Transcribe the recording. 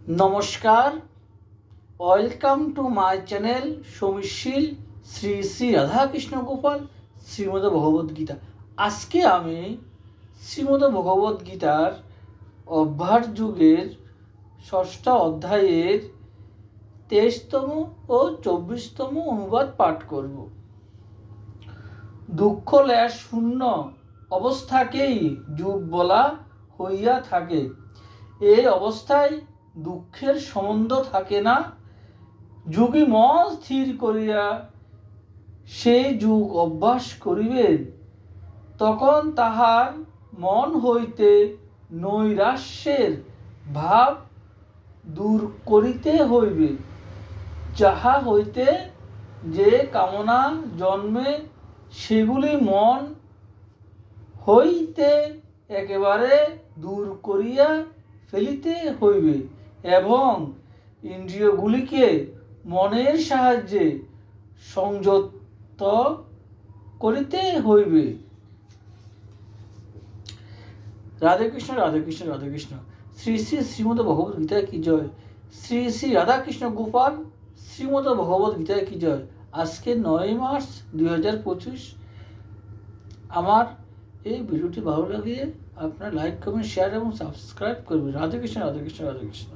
নমস্কার, welcome to my channel সমীশীল শ্রী শ্রী রাধাকৃষ্ণ গোপাল শ্রীমদ ভগবদ্গীতা। আজকে আমি শ্রীমদ ভগবদ্গীতার অভ্যাস যুগের ষষ্ঠ অধ্যায়ের 23তম ও 24তম অনুবাদ পাঠ করব। দুঃখ লেশ শূন্য অবস্থাকেই যুগ বলা হইয়া থাকে। এই অবস্থায় দুঃখের সম্বন্ধ থাকে না। যোগী মন স্থির করিয়া সেই যুগ অভ্যাস করিবেন, তখন তাহার মন হইতে নৈরাশ্যের ভাব দূর করিতে হইবে। যাহা হইতে যে কামনা জন্মে সেগুলি মন হইতে একেবারে দূর করিয়া ফেলিতে হইবে এবং ইন্দ্রিয়গুলিকে মনের সাহায্যে সংযত করিতে হইবে। রাধে কৃষ্ণ রাধে কৃষ্ণ রাধে কৃষ্ণ। শ্রী শ্রী শ্রীমদ ভগবদ গীতা কি জয়। শ্রী শ্রী রাধাকৃষ্ণ গোপাল শ্রীমদ ভগবদ গীতা কি জয়। আজকে 9 মার্চ 2025। আমার এই ভিডিওটি ভালো লাগলে আপনারা লাইক, কমেন্ট, শেয়ার এবং সাবস্ক্রাইব করবেন। রাধে কৃষ্ণ রাধে কৃষ্ণ রাধে কৃষ্ণ।